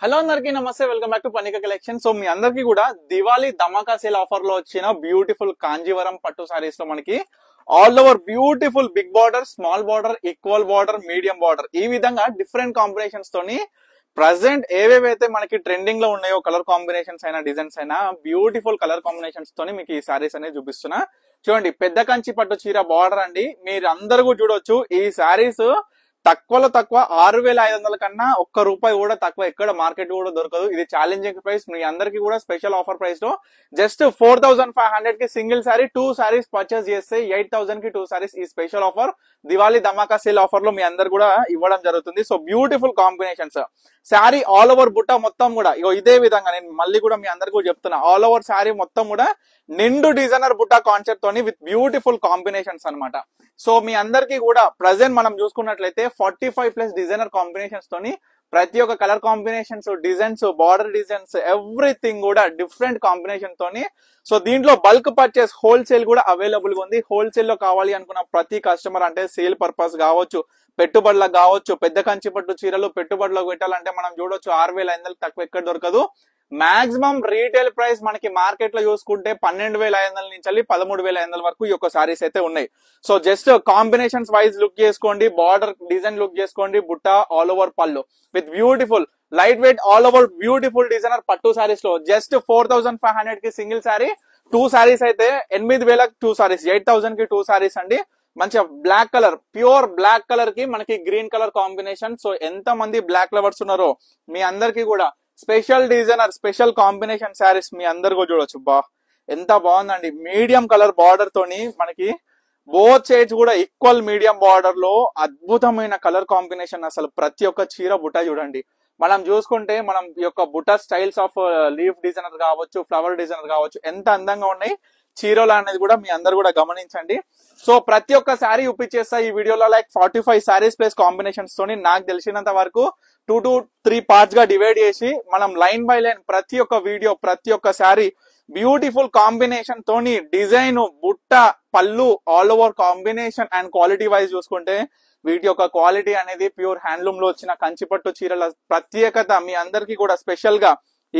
Hello అందరికి నమస్తే, welcome back to Panika collection. So మీ అందరికి కూడా దివాళీ ధమాకా సేల్ ఆఫర్ లో వచ్చిన బ్యూటిఫుల్ కాంజీవరం పట్టు సారీస్ లో మనకి all over beautiful big border, small border, equal border, medium border ఈ విధంగా డిఫరెంట్ కాంబినేషన్స్ తోని ప్రజెంట్ ఏవేవైతే మనకి ట్రెండింగ్ లో ఉన్నాయో కలర్ కాంబినేషన్స్ అయినా డిజైన్స్ అయినా బ్యూటిఫుల్ కలర్ కాంబినేషన్స్ తోని మీకు ఈ సారీస్ అనేది చూపిస్తున్నా. చూడండి, పెద్ద కంచి పట్టు చీర బార్డర్ అండి. మీరు అందరూ కూడా చూడొచ్చు. ఈ సారీస్ తక్కువలో తక్కువ 6,500 కన్నా ఒక్క రూపాయి కూడా తక్కువ ఎక్కడ మార్కెట్ కూడా దొరకదు. ఇది ఛాలెంజింగ్ ప్రైస్. మీ అందరికి కూడా స్పెషల్ ఆఫర్ ప్రైస్ లో జస్ట్ 4,500 కి సింగిల్ సారీ 2 సారీస్ పర్చేస్ చేస్తే 8,000 కి 2 సారీస్ ఈ స్పెషల్ ఆఫర్ దివాళీ ధమాకా సేల్ ఆఫర్ లో మీ అందరు కూడా ఇవ్వడం జరుగుతుంది. So beautiful combinations. Sari all over బుట్ట మొత్తం కూడా ఇదే విధంగా నేను మళ్ళీ కూడా మీ అందరికి కూడా చెప్తున్నా, ఆల్ ఓవర్ శారీ మొత్తం కూడా నిండు డిజైనర్ బుట్ట కాన్సెప్ట్ తోని విత్ బ్యూటిఫుల్ కాంబినేషన్స్ అన్నమాట. సో మీ అందరికి కూడా ప్రజెంట్ మనం చూసుకున్నట్లయితే 45+ డిజైనర్ కాంబినేషన్స్ తోని ప్రతి ఒక్క colour combinations, designs, border designs everything కూడా డిఫరెంట్ కాంబినేషన్ తోని. సో దీంట్లో బల్క్ పర్చేస్ హోల్సేల్ కూడా అవైలబుల్ గా ఉంది. హోల్సేల్ లో కావాలి అనుకున్న ప్రతి కస్టమర్, అంటే సేల్ పర్పస్ కావచ్చు, పెట్టుబడులకు కావచ్చు, పెద్ద కంచి పట్టు చీరలు పెట్టుబడులకు పెట్టాలంటే మనం చూడొచ్చు 6,500 తక్కువ ఎక్కడ దొరకదు. మాక్సిమం రీటైల్ ప్రైస్ మనకి మార్కెట్ లో చూసుకుంటే 12,500 నుంచి 13,500 వరకు ఈ యొక్క సారీస్ అయితే ఉన్నాయి. So just combinations wise look చేసుకోండి, బార్డర్ డిజైన్ లుక్ చేసుకోండి, బుట్ట ఆల్ ఓవర్ పళ్ళు with beautiful light weight all over beautiful designer పట్టు సారీస్ లో జస్ట్ 4,500 కి సింగిల్ సారీ, 2 సారీస్ అయితే 8,000 2 సారీస్, 8,000 కి 2 సారీస్ అండి. మంచిగా black colour, pure black colour కి మనకి గ్రీన్ కలర్ కాంబినేషన్. సో ఎంత మంది బ్లాక్ లవర్స్ ఉన్నారో మీ అందరికి కూడా special designer special combination sarees మీ అందరు కూడా చూడొచ్చు. ఎంత బాగుందండి. మీడియం కలర్ బార్డర్ తోని మనకి బోత్ సైడ్స్ కూడా ఈక్వల్ మీడియం బార్డర్ లో అద్భుతమైన కలర్ కాంబినేషన్. అసలు ప్రతి ఒక్క చీర బుట్ట చూడండి. మనం చూసుకుంటే మనం ఈ యొక్క బుట్ట స్టైల్స్ ఆఫ్ లీఫ్ డిజైనర్ కావచ్చు, ఫ్లవర్ డిజైనర్ కావచ్చు, ఎంత అందంగా ఉన్నాయి చీరలు అనేది కూడా మీ అందరు కూడా గమనించండి. సో ప్రతి ఒక్క శారీ చూపించేస్తా ఈ వీడియోలో. లైక్ 45 శారీస్ ప్లస్ కాంబినేషన్స్ తోని నాకు తెలిసినంత వరకు 2 to 3 పార్ట్స్ గా డివైడ్ చేసి మనం లైన్ బై లైన్ ప్రతి ఒక్క వీడియో, ప్రతి ఒక్క శారీ బ్యూటిఫుల్ కాంబినేషన్ తోని డిజైన్, బుట్ట, పళ్ళు all over combination and quality wise చూసుకుంటే వీటి యొక్క క్వాలిటీ అనేది ప్యూర్ హ్యాండ్లూమ్ లో వచ్చిన కంచిపట్టు చీరల ప్రత్యేకత. మీ అందరికి కూడా స్పెషల్ గా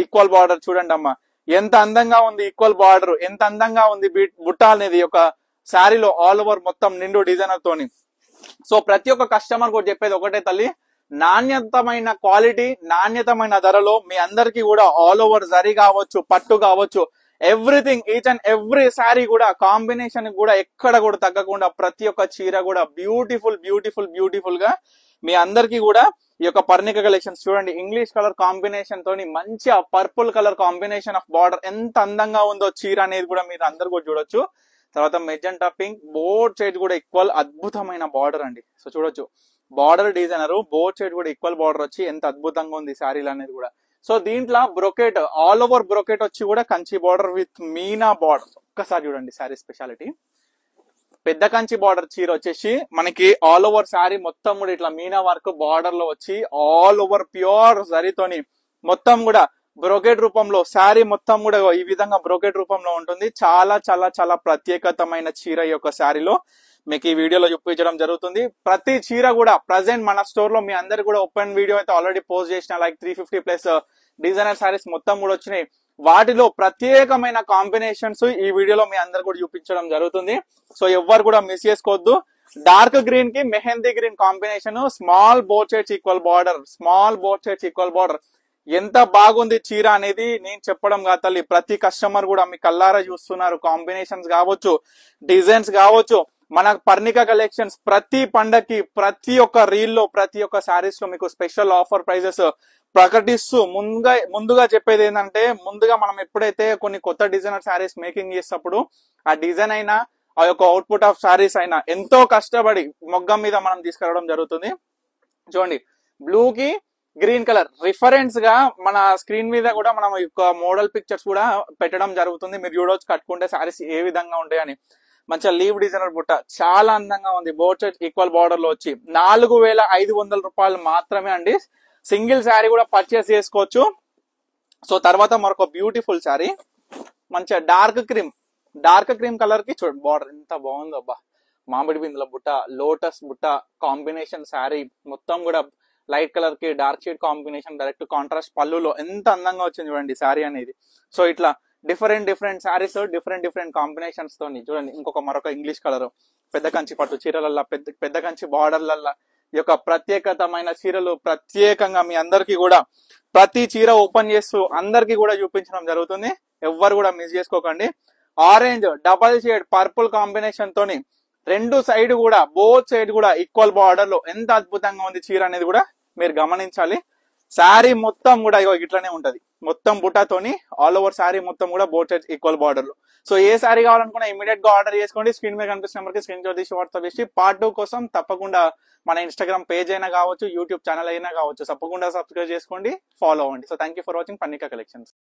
ఈక్వల్ బార్డర్ చూడండి అమ్మా, ఎంత అందంగా ఉంది. ఈక్వల్ బార్డర్ ఎంత అందంగా ఉంది. బుట్ట అనేది ఒక శారీలో ఆల్ ఓవర్ మొత్తం నిండు డిజైనర్ తోని. సో ప్రతి ఒక్క కస్టమర్ కూడా చెప్పేది ఒకటే తల్లి, నాణ్యతమైన క్వాలిటీ, నాణ్యతమైన ధరలో మీ అందరికి కూడా ఆల్ ఓవర్ జరీ కావచ్చు, పట్టు కావచ్చు, everything each and every sari కూడా కాంబినేషన్ కూడా ఎక్కడ కూడా తగ్గకుండా ప్రతి ఒక్క చీర కూడా బ్యూటిఫుల్ బ్యూటిఫుల్ బ్యూటిఫుల్ గా మీ అందరికి కూడా ఈ యొక్క పర్ణిక కలెక్షన్స్ చూడండి. ఇంగ్లీష్ కలర్ కాంబినేషన్ తోని మంచి purple colour combination of border ఎంత అందంగా ఉందో చీర అనేది కూడా మీరు అందరు కూడా చూడొచ్చు. తర్వాత మెజెంటా పింక్, బోత్ సైడ్ కూడా ఈక్వల్ అద్భుతమైన బార్డర్ అండి. సో చూడొచ్చు బార్డర్ డిజైనర్, బోత్ సైడ్ కూడా ఈక్వల్ బార్డర్ వచ్చి ఎంత అద్భుతంగా ఉంది శారీలు అనేది కూడా. సో దీంట్లో బ్రొకెట్ ఆల్ ఓవర్ బ్రొకెట్ వచ్చి కూడా Kanchi border with Meena border. ఒక్కసారి చూడండి శారీ స్పెషాలిటీ. పెద్ద కంచి బార్డర్ చీర వచ్చేసి మనకి ఆల్ ఓవర్ శారీ మొత్తం కూడా ఇట్లా మీనా వర్క్ బార్డర్ లో వచ్చి ఆల్ ఓవర్ ప్యూర్ జరీతోని మొత్తం కూడా బ్రోకెట్ రూపంలో శారీ మొత్తం కూడా ఈ విధంగా బ్రోకెట్ రూపంలో ఉంటుంది. చాలా చాలా చాలా ప్రత్యేకతమైన చీర ఈ యొక్క శారీలో మీకు ఈ వీడియోలో చూపించడం జరుగుతుంది. ప్రతి చీర కూడా ప్రజెంట్ మన స్టోర్ లో మీ అందరు కూడా ఓపెన్ వీడియో అయితే ఆల్రెడీ పోస్ట్ చేసిన లైక్ 350+ డిజైనర్ శారీస్ మొత్తం కూడా వచ్చినాయి. వాటిలో ప్రత్యేకమైన కాంబినేషన్స్ ఈ వీడియోలో మీ అందరు కూడా చూపించడం జరుగుతుంది. సో ఎవ్వరు కూడా మిస్ చేసుకోవద్దు. డార్క్ గ్రీన్ కి mehndi green combination, small both sides equal border, small both sides equal border. ఎంత బాగుంది చీర అనేది నేను చెప్పడం కాదు తల్లి, ప్రతి కస్టమర్ కూడా మీ కల్లారా చూస్తున్నారు. కాంబినేషన్స్ కావచ్చు, డిజైన్స్ కావచ్చు, మన పర్ణిక కలెక్షన్స్ ప్రతి పండక్కి ప్రతి ఒక్క రీల్ లో ప్రతి ఒక్క శారీస్ లో మీకు స్పెషల్ ఆఫర్ ప్రైజెస్ ప్రకటిస్తూ ముందుగా చెప్పేది ఏంటంటే, ముందుగా మనం ఎప్పుడైతే కొన్ని కొత్త డిజైనర్ శారీస్ మేకింగ్ చేసేటప్పుడు ఆ డిజైన్ అయినా ఆ యొక్క అవుట్పుట్ ఆఫ్ శారీస్ అయినా ఎంతో కష్టపడి మొగ్గం మీద మనం తీసుకురావడం జరుగుతుంది. చూడండి బ్లూ కి గ్రీన్ కలర్ రిఫరెన్స్ గా మన స్క్రీన్ మీద కూడా మనం మోడల్ పిక్చర్స్ కూడా పెట్టడం జరుగుతుంది. మీరు చూడవచ్చు కట్టుకుంటే శారీస్ ఏ విధంగా ఉంటాయని. మంచిగా లీవ్ డిజైనర్ బుట్ట చాలా అందంగా ఉంది. బోత్ సైడ్స్ ఈక్వల్ బార్డర్ లో వచ్చి 4,500 రూపాయలు మాత్రమే అండి. సింగిల్ శారీ కూడా పర్చేస్ చేసుకోవచ్చు. సో తర్వాత మరొక బ్యూటిఫుల్ శారీ మంచిగా డార్క్ క్రీమ్ కలర్ కి చూడండి బార్డర్ ఎంత బాగుందో అబ్బా. మామిడి బిందుల బుట్ట, లోటస్ బుట్ట కాంబినేషన్ శారీ మొత్తం కూడా లైట్ కలర్ కి dark shade combination direct contrast పళ్ళులో ఎంత అందంగా వచ్చింది చూడండి శారీ అనేది. సో ఇట్లా డిఫరెంట్ శారీస్ డిఫరెంట్ కాంబినేషన్స్ తోని చూడండి. మరొక ఇంగ్లీష్ కలర్, పెద్ద కంచి పట్టు చీరలల్లా, పెద్ద కంచి బార్డర్లల్లా ఈ యొక్క ప్రత్యేకతమైన చీరలు ప్రత్యేకంగా మీ అందరికి కూడా ప్రతి చీర ఓపెన్ చేస్తూ అందరికి కూడా చూపించడం జరుగుతుంది. ఎవ్వరు కూడా మిస్ చేసుకోకండి. Orange double shade purple combination తోని రెండు సైడ్ కూడా బోత్ సైడ్ కూడా ఈక్వల్ బార్డర్ లో ఎంత అద్భుతంగా ఉంది చీర అనేది కూడా మీరు గమనించాలి. శారీ మొత్తం కూడా ఇట్లానే ఉంటది, మొత్తం బుటాతోని ఆల్ ఓవర్ శారీ మొత్తం కూడా బోత్ సైడ్ ఈక్వల్ బార్డర్ లో. సో ఏ శారీ కావాలనుకున్నా ఇమీడియట్ గా ఆర్డర్ చేసుకోండి. స్క్రీన్ మీద కనిపిస్తున్న నెంబర్ కి స్క్రీన్ షాట్ తీసి వాట్సాప్ చేసి పార్ట్ 2 కోసం తప్పకుండా మన ఇన్స్టాగ్రామ్ పేజ్ అయినా కావచ్చు, యూట్యూబ్ ఛానల్ అయినా కావచ్చు, తప్పకుండా సబ్స్క్రైబ్ చేసుకోండి, ఫాలో అవ్వండి. So thank you for watching Pannika collections.